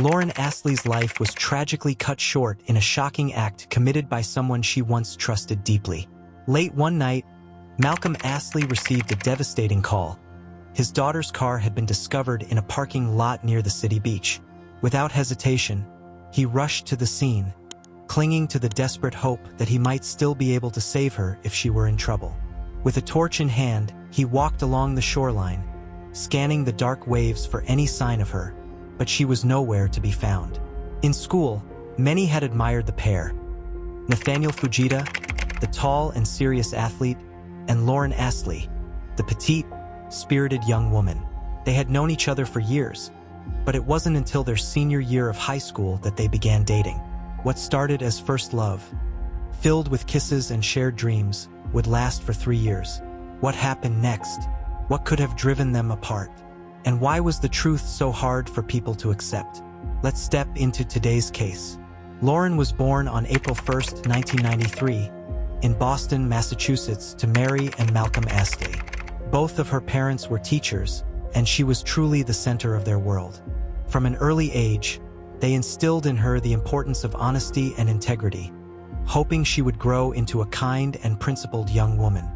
Lauren Astley's life was tragically cut short in a shocking act committed by someone she once trusted deeply. Late one night, Malcolm Astley received a devastating call. His daughter's car had been discovered in a parking lot near the city beach. Without hesitation, he rushed to the scene, clinging to the desperate hope that he might still be able to save her if she were in trouble. With a torch in hand, he walked along the shoreline, scanning the dark waves for any sign of her, but she was nowhere to be found. In school, many had admired the pair. Nathaniel Fujita, the tall and serious athlete, and Lauren Astley, the petite, spirited young woman. They had known each other for years, but it wasn't until their senior year of high school that they began dating. What started as first love, filled with kisses and shared dreams, would last for 3 years. What happened next? What could have driven them apart? And why was the truth so hard for people to accept? Let's step into today's case. Lauren was born on April 1st, 1993, in Boston, Massachusetts, to Mary and Malcolm Astley. Both of her parents were teachers, and she was truly the center of their world. From an early age, they instilled in her the importance of honesty and integrity, hoping she would grow into a kind and principled young woman.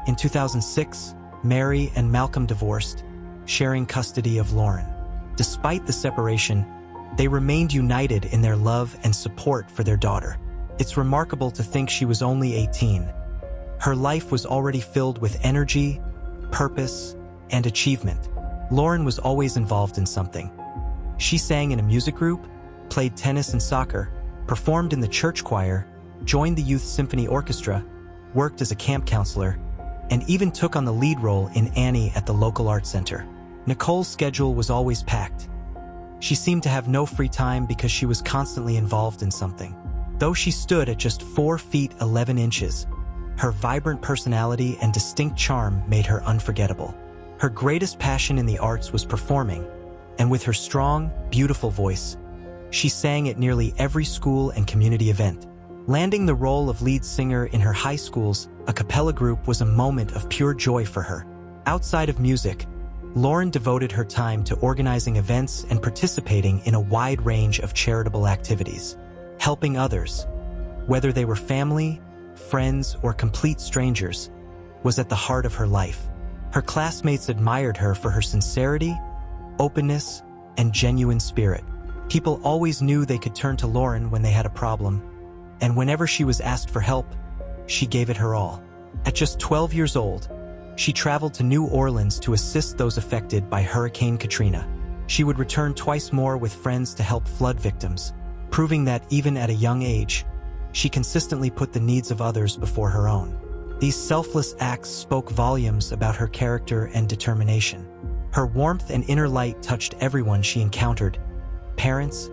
In 2006, Mary and Malcolm divorced, sharing custody of Lauren. Despite the separation, they remained united in their love and support for their daughter. It's remarkable to think she was only 18. Her life was already filled with energy, purpose, and achievement. Lauren was always involved in something. She sang in a music group, played tennis and soccer, performed in the church choir, joined the youth symphony orchestra, worked as a camp counselor, and even took on the lead role in Annie at the local art center. Nicole's schedule was always packed. She seemed to have no free time because she was constantly involved in something. Though she stood at just 4 feet 11 inches, her vibrant personality and distinct charm made her unforgettable. Her greatest passion in the arts was performing, and with her strong, beautiful voice, she sang at nearly every school and community event. Landing the role of lead singer in her high school's a cappella group was a moment of pure joy for her. Outside of music, Lauren devoted her time to organizing events and participating in a wide range of charitable activities. Helping others, whether they were family, friends, or complete strangers, was at the heart of her life. Her classmates admired her for her sincerity, openness, and genuine spirit. People always knew they could turn to Lauren when they had a problem, and whenever she was asked for help, she gave it her all. At just 12 years old, she traveled to New Orleans to assist those affected by Hurricane Katrina. She would return twice more with friends to help flood victims, proving that even at a young age, she consistently put the needs of others before her own. These selfless acts spoke volumes about her character and determination. Her warmth and inner light touched everyone she encountered: parents,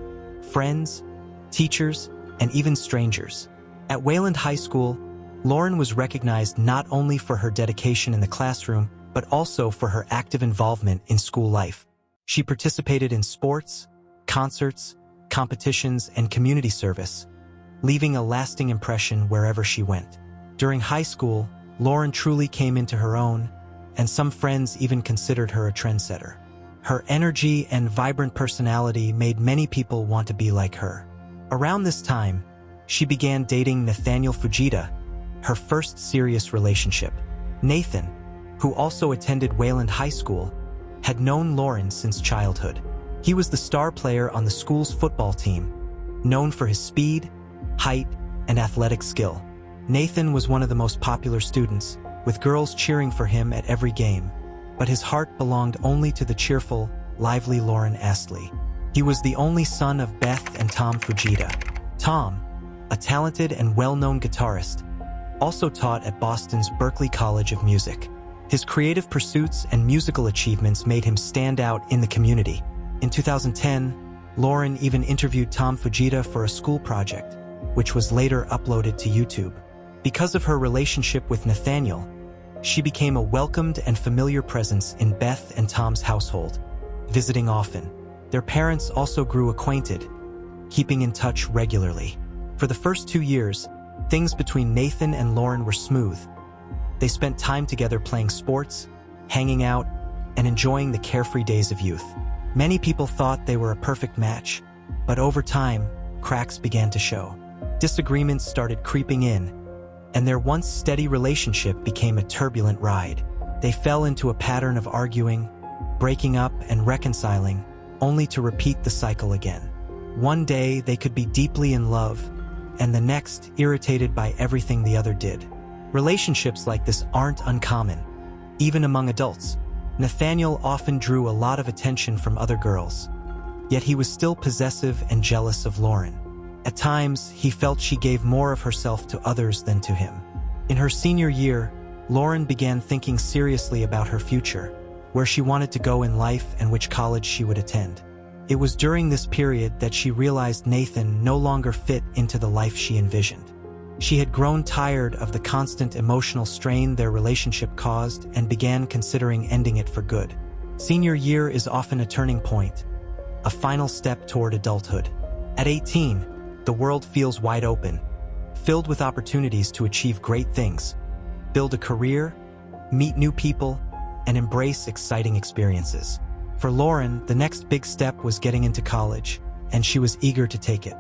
friends, teachers, and even strangers. At Wayland High School, Lauren was recognized not only for her dedication in the classroom, but also for her active involvement in school life. She participated in sports, concerts, competitions, and community service, leaving a lasting impression wherever she went. During high school, Lauren truly came into her own, and some friends even considered her a trendsetter. Her energy and vibrant personality made many people want to be like her. Around this time, she began dating Nathaniel Fujita, her first serious relationship. Nathan, who also attended Wayland High School, had known Lauren since childhood. He was the star player on the school's football team, known for his speed, height, and athletic skill. Nathan was one of the most popular students, with girls cheering for him at every game, but his heart belonged only to the cheerful, lively Lauren Astley. He was the only son of Beth and Tom Fujita. Tom, a talented and well-known guitarist, also taught at Boston's Berklee College of Music. His creative pursuits and musical achievements made him stand out in the community. In 2010, Lauren even interviewed Tom Fujita for a school project, which was later uploaded to YouTube. Because of her relationship with Nathaniel, she became a welcomed and familiar presence in Beth and Tom's household, visiting often. Their parents also grew acquainted, keeping in touch regularly. For the first 2 years, things between Nathan and Lauren were smooth. They spent time together playing sports, hanging out, and enjoying the carefree days of youth. Many people thought they were a perfect match, But over time, cracks began to show. Disagreements started creeping in, and their once steady relationship became a turbulent ride. They fell into a pattern of arguing, breaking up, and reconciling, only to repeat the cycle again. One day, they could be deeply in love, and the next, irritated by everything the other did. Relationships like this aren't uncommon, even among adults. Nathaniel often drew a lot of attention from other girls, yet he was still possessive and jealous of Lauren. At times, he felt she gave more of herself to others than to him. In her senior year, Lauren began thinking seriously about her future, where she wanted to go in life and which college she would attend. It was during this period that she realized Nathan no longer fit into the life she envisioned. She had grown tired of the constant emotional strain their relationship caused and began considering ending it for good. Senior year is often a turning point, a final step toward adulthood. At 18, the world feels wide open, filled with opportunities to achieve great things, build a career, meet new people, and embrace exciting experiences. For Lauren, the next big step was getting into college, and she was eager to take it.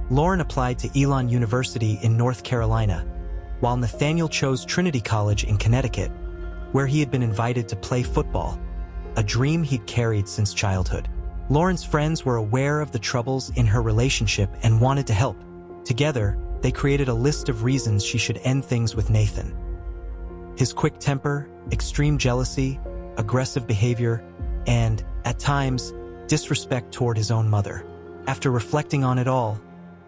Lauren applied to Elon University in North Carolina, while Nathaniel chose Trinity College in Connecticut, where he had been invited to play football, a dream he'd carried since childhood. Lauren's friends were aware of the troubles in her relationship and wanted to help. Together, they created a list of reasons she should end things with Nathan. His quick temper, extreme jealousy, aggressive behavior, and, at times, disrespect toward his own mother. After reflecting on it all,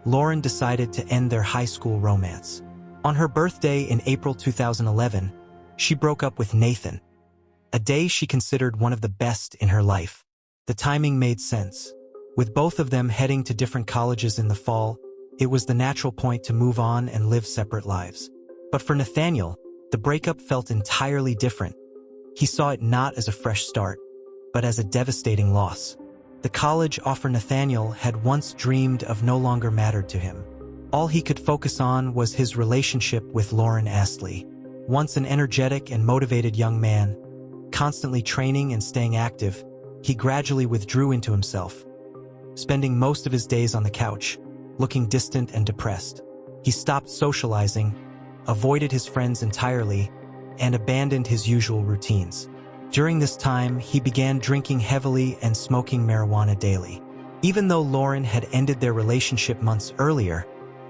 Lauren decided to end their high school romance. On her birthday in April 2011, she broke up with Nathan, a day she considered one of the best in her life. The timing made sense. With both of them heading to different colleges in the fall, it was the natural point to move on and live separate lives. But for Nathaniel, the breakup felt entirely different. He saw it not as a fresh start, but as a devastating loss. The college offer Nathaniel had once dreamed of no longer mattered to him. All he could focus on was his relationship with Lauren Astley. Once an energetic and motivated young man, constantly training and staying active, he gradually withdrew into himself, spending most of his days on the couch, looking distant and depressed. He stopped socializing, avoided his friends entirely, and abandoned his usual routines. During this time, he began drinking heavily and smoking marijuana daily. Even though Lauren had ended their relationship months earlier,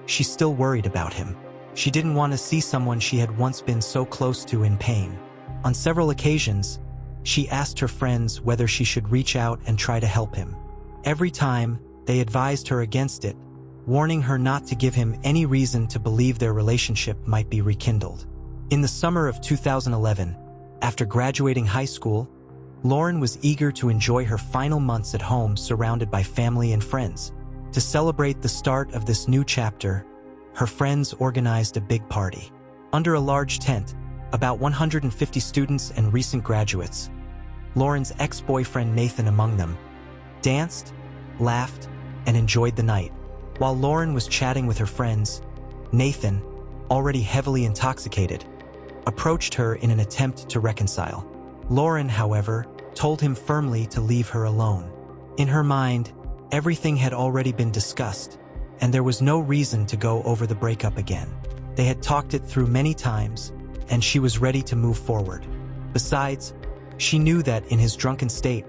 she still worried about him. She didn't want to see someone she had once been so close to in pain. On several occasions, she asked her friends whether she should reach out and try to help him. Every time, they advised her against it, warning her not to give him any reason to believe their relationship might be rekindled. In the summer of 2011, after graduating high school, Lauren was eager to enjoy her final months at home surrounded by family and friends. To celebrate the start of this new chapter, her friends organized a big party. Under a large tent, about 150 students and recent graduates, Lauren's ex-boyfriend Nathan among them, danced, laughed, and enjoyed the night. While Lauren was chatting with her friends, Nathan, already heavily intoxicated, approached her in an attempt to reconcile. Lauren, however, told him firmly to leave her alone. In her mind, everything had already been discussed, and there was no reason to go over the breakup again. They had talked it through many times, and she was ready to move forward. Besides, she knew that in his drunken state,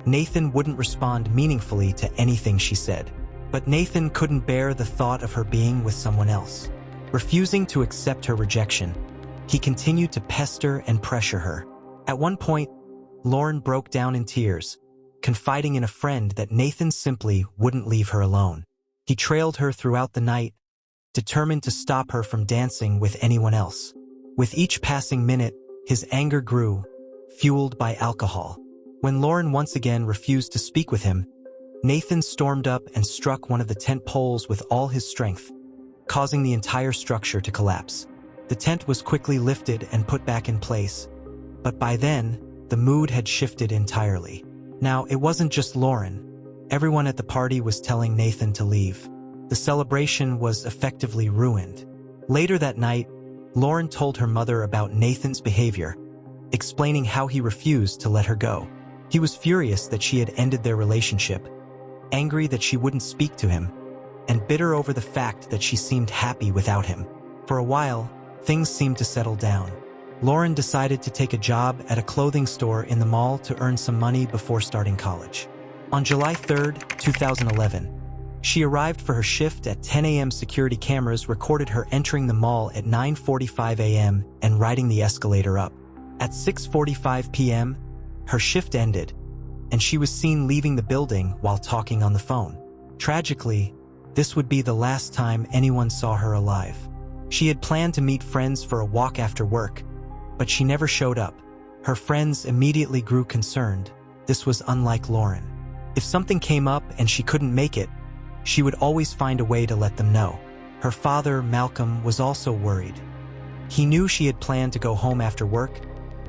Nathan wouldn't respond meaningfully to anything she said. But Nathan couldn't bear the thought of her being with someone else. Refusing to accept her rejection, he continued to pester and pressure her. At one point, Lauren broke down in tears, confiding in a friend that Nathan simply wouldn't leave her alone. He trailed her throughout the night, determined to stop her from dancing with anyone else. With each passing minute, his anger grew, fueled by alcohol. When Lauren once again refused to speak with him, Nathan stormed up and struck one of the tent poles with all his strength, causing the entire structure to collapse. The tent was quickly lifted and put back in place, but by then, the mood had shifted entirely. Now, it wasn't just Lauren. Everyone at the party was telling Nathan to leave. The celebration was effectively ruined. Later that night, Lauren told her mother about Nathan's behavior, explaining how he refused to let her go. He was furious that she had ended their relationship, angry that she wouldn't speak to him, and bitter over the fact that she seemed happy without him. For a while, things seemed to settle down. Lauren decided to take a job at a clothing store in the mall to earn some money before starting college. On July 3, 2011, she arrived for her shift at 10 a.m. Security cameras recorded her entering the mall at 9:45 a.m. and riding the escalator up. At 6:45 p.m., her shift ended, and she was seen leaving the building while talking on the phone. Tragically, this would be the last time anyone saw her alive. She had planned to meet friends for a walk after work, but she never showed up. Her friends immediately grew concerned. This was unlike Lauren. If something came up and she couldn't make it, she would always find a way to let them know. Her father, Malcolm, was also worried. He knew she had planned to go home after work,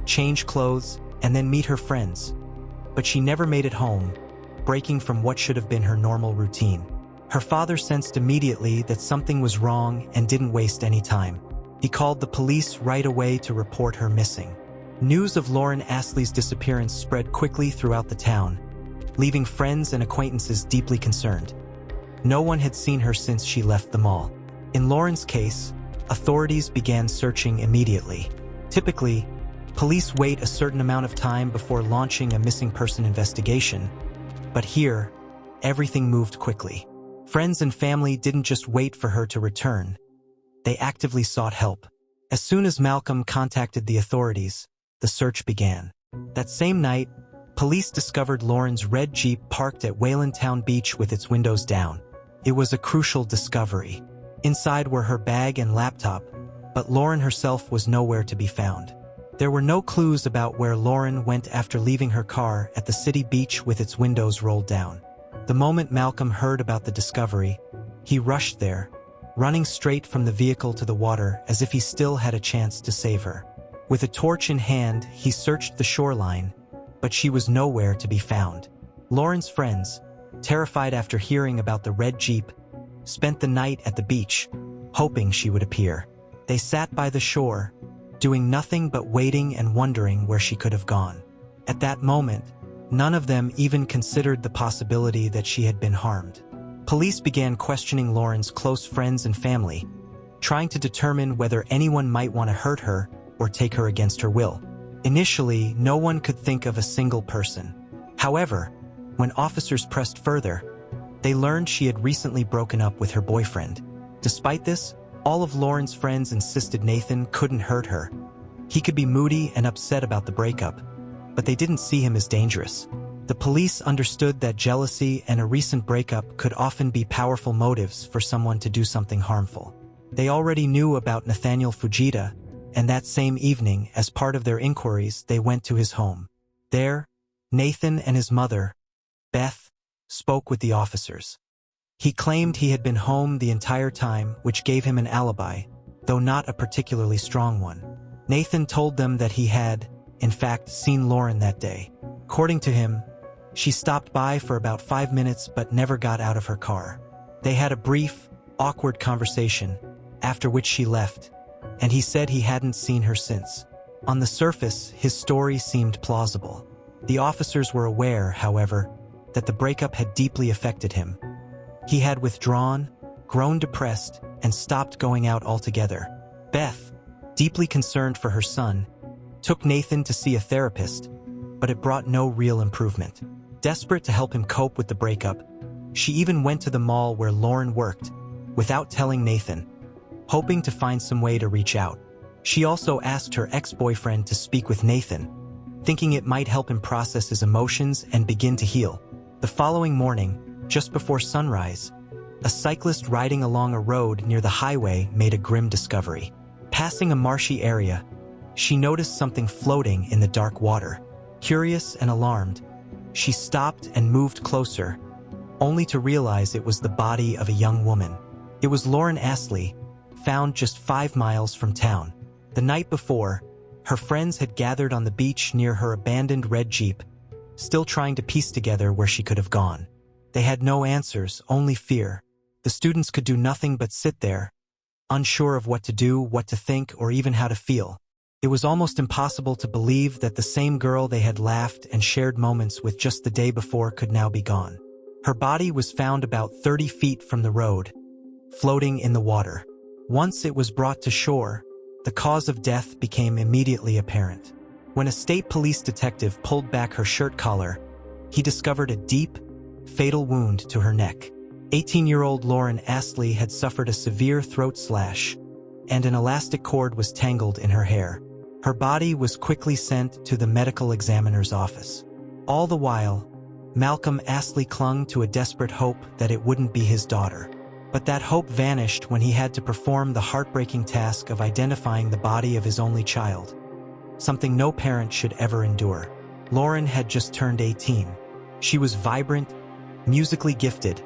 change clothes, and then meet her friends. But she never made it home, breaking from what should have been her normal routine. Her father sensed immediately that something was wrong and didn't waste any time. He called the police right away to report her missing. News of Lauren Astley's disappearance spread quickly throughout the town, leaving friends and acquaintances deeply concerned. No one had seen her since she left the mall. In Lauren's case, authorities began searching immediately. Typically, police wait a certain amount of time before launching a missing person investigation, but here, everything moved quickly. Friends and family didn't just wait for her to return. They actively sought help. As soon as Malcolm contacted the authorities, the search began. That same night, police discovered Lauren's red Jeep parked at Waylandtown Beach with its windows down. It was a crucial discovery. Inside were her bag and laptop, but Lauren herself was nowhere to be found. There were no clues about where Lauren went after leaving her car at the city beach with its windows rolled down. The moment Malcolm heard about the discovery, he rushed there, running straight from the vehicle to the water as if he still had a chance to save her. With a torch in hand, he searched the shoreline, but she was nowhere to be found. Lauren's friends, terrified after hearing about the red Jeep, spent the night at the beach, hoping she would appear. They sat by the shore, doing nothing but waiting and wondering where she could have gone. At that moment, none of them even considered the possibility that she had been harmed. Police began questioning Lauren's close friends and family, trying to determine whether anyone might want to hurt her or take her against her will. Initially, no one could think of a single person. However, when officers pressed further, they learned she had recently broken up with her boyfriend. Despite this, all of Lauren's friends insisted Nathan couldn't hurt her. He could be moody and upset about the breakup, but they didn't see him as dangerous. The police understood that jealousy and a recent breakup could often be powerful motives for someone to do something harmful. They already knew about Nathaniel Fujita, and that same evening, as part of their inquiries, they went to his home. There, Nathan and his mother, Beth, spoke with the officers. He claimed he had been home the entire time, which gave him an alibi, though not a particularly strong one. Nathan told them that he had, in fact, seen Lauren that day. According to him, she stopped by for about 5 minutes but never got out of her car. They had a brief, awkward conversation, after which she left, and he said he hadn't seen her since. On the surface, his story seemed plausible. The officers were aware, however, that the breakup had deeply affected him. He had withdrawn, grown depressed, and stopped going out altogether. Beth, deeply concerned for her son, took Nathan to see a therapist, but it brought no real improvement. Desperate to help him cope with the breakup, she even went to the mall where Lauren worked, without telling Nathan, hoping to find some way to reach out. She also asked her ex-boyfriend to speak with Nathan, thinking it might help him process his emotions and begin to heal. The following morning, just before sunrise, a cyclist riding along a road near the highway made a grim discovery. Passing a marshy area, she noticed something floating in the dark water. Curious and alarmed, she stopped and moved closer, only to realize it was the body of a young woman. It was Lauren Astley, found just 5 miles from town. The night before, her friends had gathered on the beach near her abandoned red Jeep, still trying to piece together where she could have gone. They had no answers, only fear. The students could do nothing but sit there, unsure of what to do, what to think, or even how to feel. It was almost impossible to believe that the same girl they had laughed and shared moments with just the day before could now be gone. Her body was found about 30 feet from the road, floating in the water. Once it was brought to shore, the cause of death became immediately apparent. When a state police detective pulled back her shirt collar, he discovered a deep, fatal wound to her neck. 18-year-old Lauren Astley had suffered a severe throat slash, and an elastic cord was tangled in her hair. Her body was quickly sent to the medical examiner's office. All the while, Malcolm Astley clung to a desperate hope that it wouldn't be his daughter. But that hope vanished when he had to perform the heartbreaking task of identifying the body of his only child, something no parent should ever endure. Lauren had just turned 18. She was vibrant, musically gifted,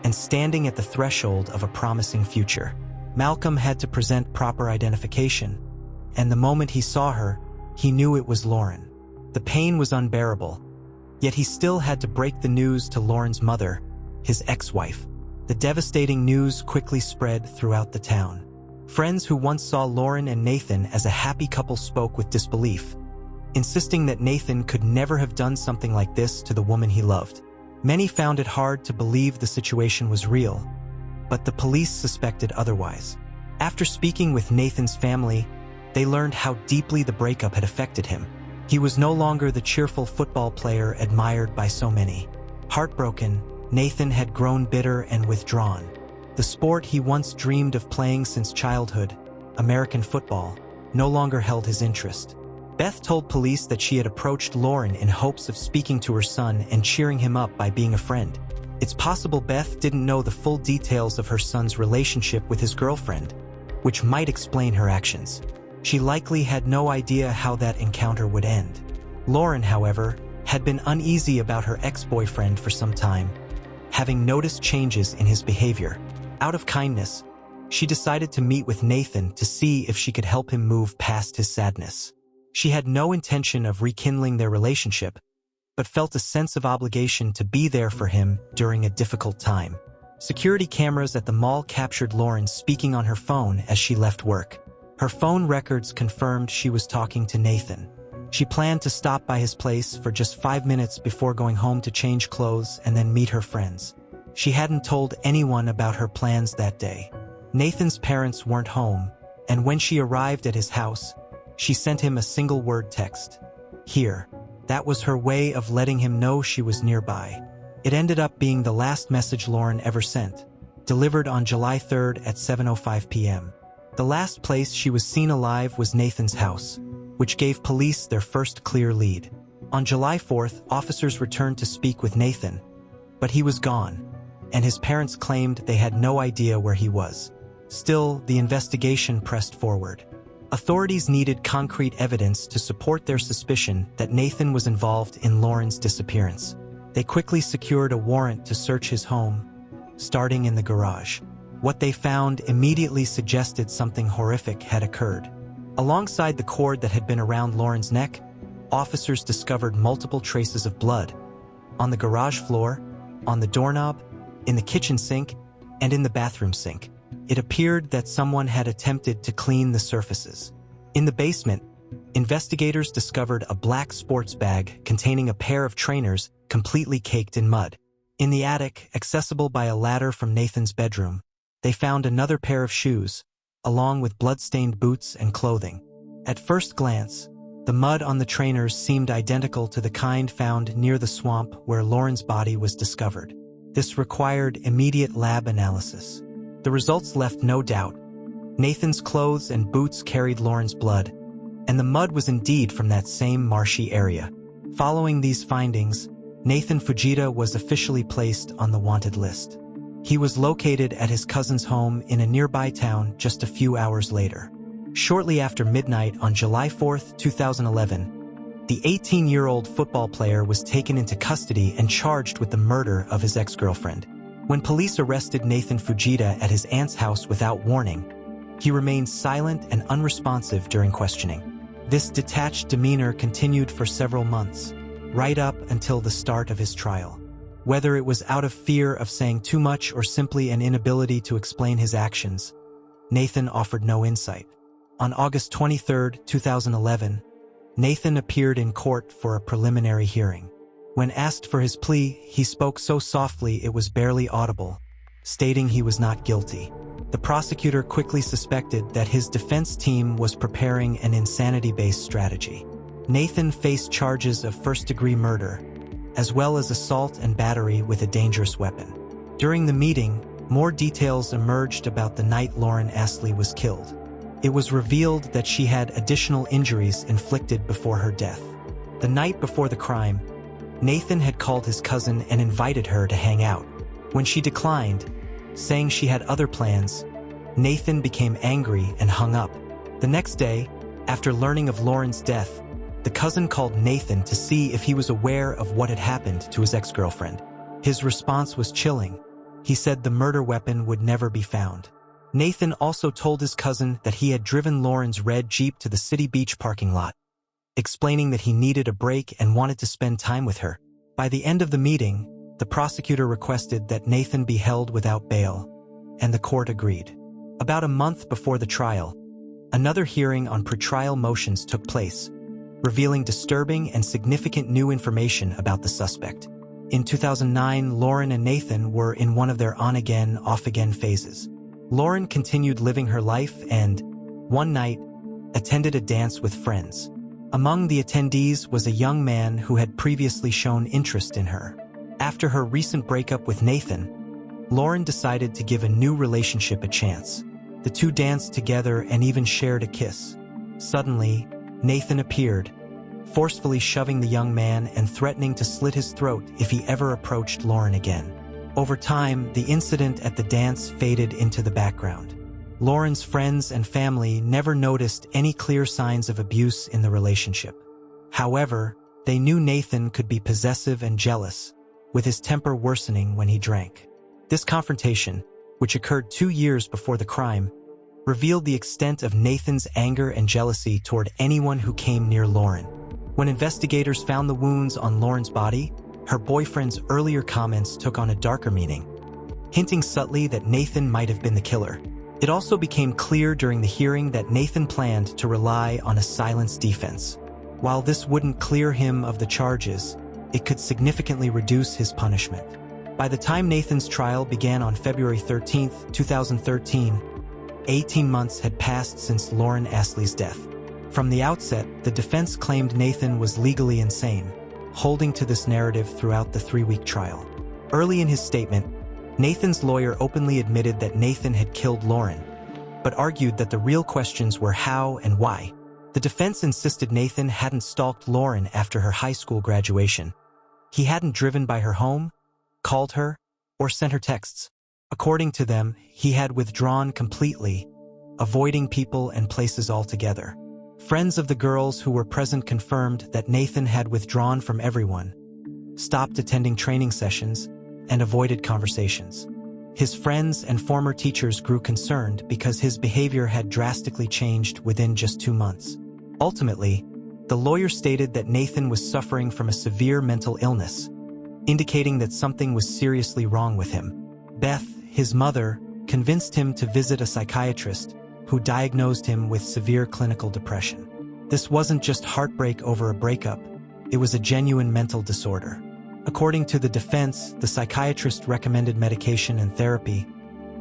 and standing at the threshold of a promising future. Malcolm had to present proper identification, and the moment he saw her, he knew it was Lauren. The pain was unbearable, yet he still had to break the news to Lauren's mother, his ex-wife. The devastating news quickly spread throughout the town. Friends who once saw Lauren and Nathan as a happy couple spoke with disbelief, insisting that Nathan could never have done something like this to the woman he loved. Many found it hard to believe the situation was real, but the police suspected otherwise. After speaking with Nathan's family, they learned how deeply the breakup had affected him. He was no longer the cheerful football player admired by so many. Heartbroken, Nathan had grown bitter and withdrawn. The sport he once dreamed of playing since childhood, American football, no longer held his interest. Beth told police that she had approached Lauren in hopes of speaking to her son and cheering him up by being a friend. It's possible Beth didn't know the full details of her son's relationship with his girlfriend, which might explain her actions. She likely had no idea how that encounter would end. Lauren, however, had been uneasy about her ex-boyfriend for some time, having noticed changes in his behavior. Out of kindness, she decided to meet with Nathan to see if she could help him move past his sadness. She had no intention of rekindling their relationship, but felt a sense of obligation to be there for him during a difficult time. Security cameras at the mall captured Lauren speaking on her phone as she left work. Her phone records confirmed she was talking to Nathan. She planned to stop by his place for just 5 minutes before going home to change clothes and then meet her friends. She hadn't told anyone about her plans that day. Nathan's parents weren't home, and when she arrived at his house, she sent him a single-word text. Here. That was her way of letting him know she was nearby. It ended up being the last message Lauren ever sent, delivered on July 3rd at 7:05 p.m. The last place she was seen alive was Nathan's house, which gave police their first clear lead. On July 4th, officers returned to speak with Nathan, but he was gone, and his parents claimed they had no idea where he was. Still, the investigation pressed forward. Authorities needed concrete evidence to support their suspicion that Nathan was involved in Lauren's disappearance. They quickly secured a warrant to search his home, starting in the garage. What they found immediately suggested something horrific had occurred. Alongside the cord that had been around Lauren's neck, officers discovered multiple traces of blood on the garage floor, on the doorknob, in the kitchen sink, and in the bathroom sink. It appeared that someone had attempted to clean the surfaces. In the basement, investigators discovered a black sports bag containing a pair of trainers completely caked in mud. In the attic, accessible by a ladder from Nathan's bedroom, they found another pair of shoes, along with blood-stained boots and clothing. At first glance, the mud on the trainers seemed identical to the kind found near the swamp where Lauren's body was discovered. This required immediate lab analysis. The results left no doubt. Nathan's clothes and boots carried Lauren's blood, and the mud was indeed from that same marshy area. Following these findings, Nathan Fujita was officially placed on the wanted list. He was located at his cousin's home in a nearby town just a few hours later. Shortly after midnight on July 4, 2011, the 18-year-old football player was taken into custody and charged with the murder of his ex-girlfriend. When police arrested Nathan Fujita at his aunt's house without warning, he remained silent and unresponsive during questioning. This detached demeanor continued for several months, right up until the start of his trial. Whether it was out of fear of saying too much or simply an inability to explain his actions, Nathan offered no insight. On August 23, 2011, Nathan appeared in court for a preliminary hearing. When asked for his plea, he spoke so softly it was barely audible, stating he was not guilty. The prosecutor quickly suspected that his defense team was preparing an insanity-based strategy. Nathan faced charges of first-degree murder, as well as assault and battery with a dangerous weapon. During the meeting, more details emerged about the night Lauren Astley was killed. It was revealed that she had additional injuries inflicted before her death. The night before the crime, Nathan had called his cousin and invited her to hang out. When she declined, saying she had other plans, Nathan became angry and hung up. The next day, after learning of Lauren's death, the cousin called Nathan to see if he was aware of what had happened to his ex-girlfriend. His response was chilling. He said the murder weapon would never be found. Nathan also told his cousin that he had driven Lauren's red Jeep to the City Beach parking lot, explaining that he needed a break and wanted to spend time with her. By the end of the meeting, the prosecutor requested that Nathan be held without bail, and the court agreed. About a month before the trial, another hearing on pretrial motions took place, revealing disturbing and significant new information about the suspect. In 2009, Lauren and Nathan were in one of their on-again, off-again phases. Lauren continued living her life and, one night, attended a dance with friends. Among the attendees was a young man who had previously shown interest in her. After her recent breakup with Nathan, Lauren decided to give a new relationship a chance. The two danced together and even shared a kiss. Suddenly, Nathan appeared, forcefully shoving the young man and threatening to slit his throat if he ever approached Lauren again. Over time, the incident at the dance faded into the background. Lauren's friends and family never noticed any clear signs of abuse in the relationship. However, they knew Nathan could be possessive and jealous, with his temper worsening when he drank. This confrontation, which occurred 2 years before the crime, revealed the extent of Nathan's anger and jealousy toward anyone who came near Lauren. When investigators found the wounds on Lauren's body, her boyfriend's earlier comments took on a darker meaning, hinting subtly that Nathan might have been the killer. It also became clear during the hearing that Nathan planned to rely on a silence defense. While this wouldn't clear him of the charges, it could significantly reduce his punishment. By the time Nathan's trial began on February 13, 2013, 18 months had passed since Lauren Astley's death. From the outset, the defense claimed Nathan was legally insane, holding to this narrative throughout the 3-week trial. Early in his statement, Nathan's lawyer openly admitted that Nathan had killed Lauren, but argued that the real questions were how and why. The defense insisted Nathan hadn't stalked Lauren after her high school graduation. He hadn't driven by her home, called her, or sent her texts. According to them, he had withdrawn completely, avoiding people and places altogether. Friends of the girls who were present confirmed that Nathan had withdrawn from everyone, stopped attending training sessions, and avoided conversations. His friends and former teachers grew concerned because his behavior had drastically changed within just 2 months. Ultimately, the lawyer stated that Nathan was suffering from a severe mental illness, indicating that something was seriously wrong with him. Beth, his mother, convinced him to visit a psychiatrist who diagnosed him with severe clinical depression. This wasn't just heartbreak over a breakup, it was a genuine mental disorder. According to the defense, the psychiatrist recommended medication and therapy,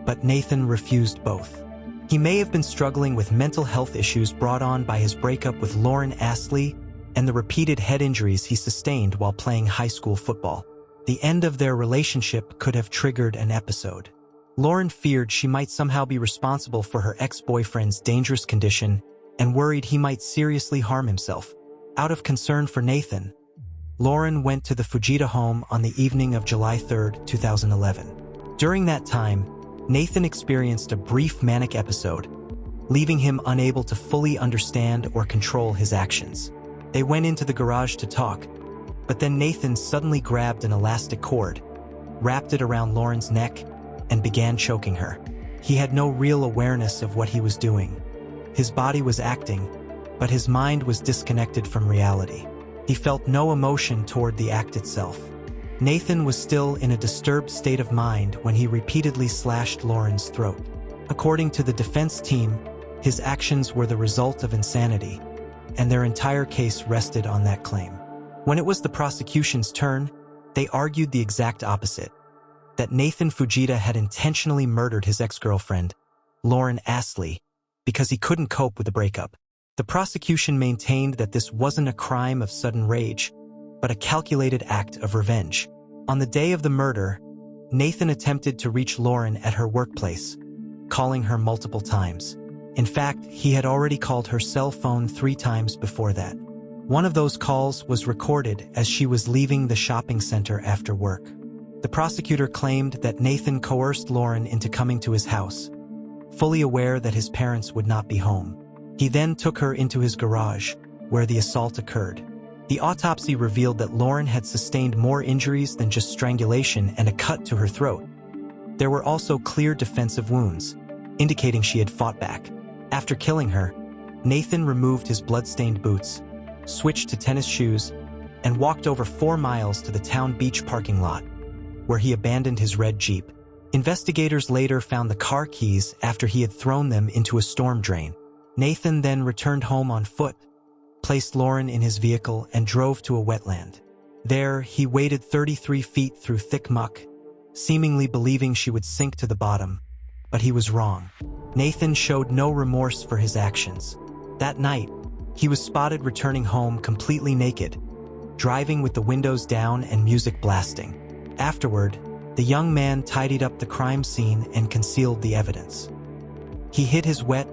but Nathan refused both. He may have been struggling with mental health issues brought on by his breakup with Lauren Astley and the repeated head injuries he sustained while playing high school football. The end of their relationship could have triggered an episode. Lauren feared she might somehow be responsible for her ex-boyfriend's dangerous condition and worried he might seriously harm himself. Out of concern for Nathan, Lauren went to the Fujita home on the evening of July 3, 2011. During that time, Nathan experienced a brief manic episode, leaving him unable to fully understand or control his actions. They went into the garage to talk, but then Nathan suddenly grabbed an elastic cord, wrapped it around Lauren's neck, and began choking her. He had no real awareness of what he was doing. His body was acting, but his mind was disconnected from reality. He felt no emotion toward the act itself. Nathan was still in a disturbed state of mind when he repeatedly slashed Lauren's throat. According to the defense team, his actions were the result of insanity, and their entire case rested on that claim. When it was the prosecution's turn, they argued the exact opposite, that Nathan Fujita had intentionally murdered his ex-girlfriend, Lauren Astley, because he couldn't cope with the breakup. The prosecution maintained that this wasn't a crime of sudden rage, but a calculated act of revenge. On the day of the murder, Nathan attempted to reach Lauren at her workplace, calling her multiple times. In fact, he had already called her cell phone 3 times before that. One of those calls was recorded as she was leaving the shopping center after work. The prosecutor claimed that Nathan coerced Lauren into coming to his house, fully aware that his parents would not be home. He then took her into his garage, where the assault occurred. The autopsy revealed that Lauren had sustained more injuries than just strangulation and a cut to her throat. There were also clear defensive wounds, indicating she had fought back. After killing her, Nathan removed his blood-stained boots, switched to tennis shoes, and walked over 4 miles to the town beach parking lot, where he abandoned his red Jeep. Investigators later found the car keys after he had thrown them into a storm drain. Nathan then returned home on foot, placed Lauren in his vehicle, and drove to a wetland. There, he waded 33 feet through thick muck, seemingly believing she would sink to the bottom, but he was wrong. Nathan showed no remorse for his actions. That night, he was spotted returning home completely naked, driving with the windows down and music blasting. Afterward, the young man tidied up the crime scene and concealed the evidence. He hid his wet,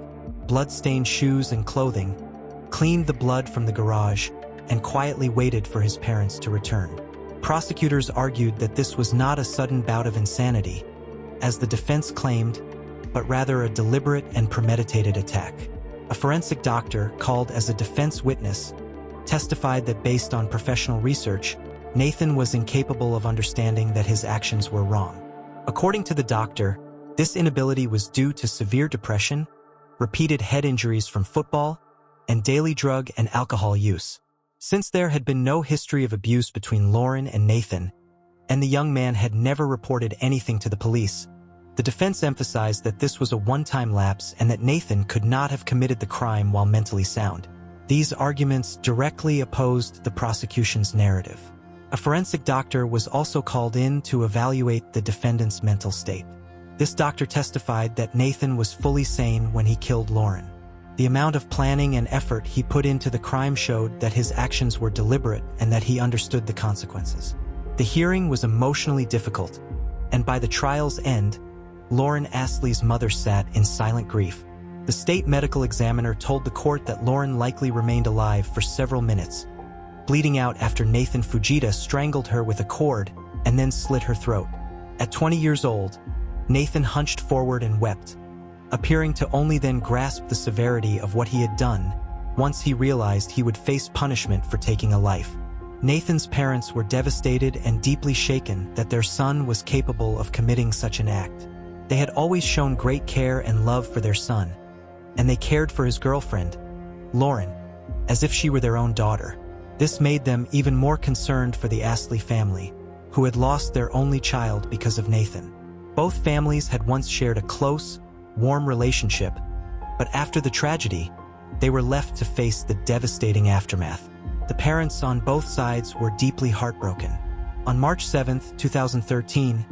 blood-stained shoes and clothing, cleaned the blood from the garage, and quietly waited for his parents to return. Prosecutors argued that this was not a sudden bout of insanity, as the defense claimed, but rather a deliberate and premeditated attack. A forensic doctor, called as a defense witness, testified that based on professional research, Nathan was incapable of understanding that his actions were wrong. According to the doctor, this inability was due to severe depression, repeated head injuries from football, and daily drug and alcohol use. Since there had been no history of abuse between Lauren and Nathan, and the young man had never reported anything to the police, the defense emphasized that this was a one-time lapse and that Nathan could not have committed the crime while mentally sound. These arguments directly opposed the prosecution's narrative. A forensic doctor was also called in to evaluate the defendant's mental state. This doctor testified that Nathan was fully sane when he killed Lauren. The amount of planning and effort he put into the crime showed that his actions were deliberate and that he understood the consequences. The hearing was emotionally difficult, and by the trial's end, Lauren Astley's mother sat in silent grief. The state medical examiner told the court that Lauren likely remained alive for several minutes, bleeding out after Nathan Fujita strangled her with a cord and then slit her throat. At 20 years old, Nathan hunched forward and wept, appearing to only then grasp the severity of what he had done once he realized he would face punishment for taking a life. Nathan's parents were devastated and deeply shaken that their son was capable of committing such an act. They had always shown great care and love for their son, and they cared for his girlfriend, Lauren, as if she were their own daughter. This made them even more concerned for the Astley family, who had lost their only child because of Nathan. Both families had once shared a close, warm relationship, but after the tragedy, they were left to face the devastating aftermath. The parents on both sides were deeply heartbroken. On March 7, 2013,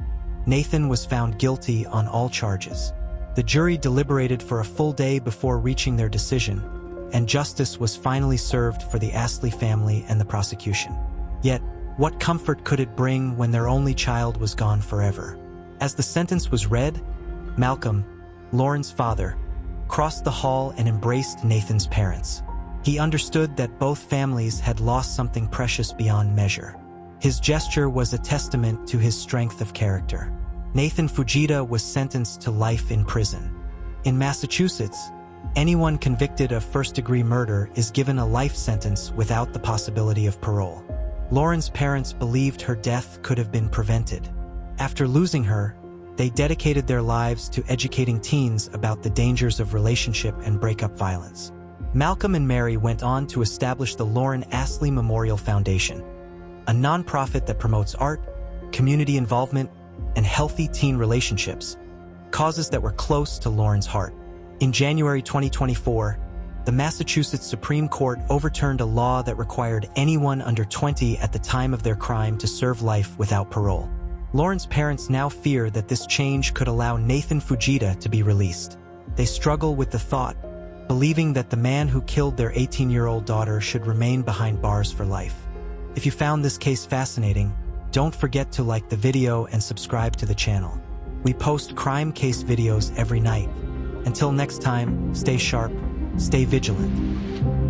Nathan was found guilty on all charges. The jury deliberated for a full day before reaching their decision, and justice was finally served for the Astley family and the prosecution. Yet, what comfort could it bring when their only child was gone forever? As the sentence was read, Malcolm, Lauren's father, crossed the hall and embraced Nathan's parents. He understood that both families had lost something precious beyond measure. His gesture was a testament to his strength of character. Nathan Fujita was sentenced to life in prison. In Massachusetts, anyone convicted of first-degree murder is given a life sentence without the possibility of parole. Lauren's parents believed her death could have been prevented. After losing her, they dedicated their lives to educating teens about the dangers of relationship and breakup violence. Malcolm and Mary went on to establish the Lauren Astley Memorial Foundation, a nonprofit that promotes art, community involvement, and healthy teen relationships, causes that were close to Lauren's heart. In January 2024, the Massachusetts Supreme Court overturned a law that required anyone under 20 at the time of their crime to serve life without parole. Lauren's parents now fear that this change could allow Nathan Fujita to be released. They struggle with the thought, believing that the man who killed their 18-year-old daughter should remain behind bars for life. If you found this case fascinating, don't forget to like the video and subscribe to the channel. We post crime case videos every night. Until next time, stay sharp, stay vigilant.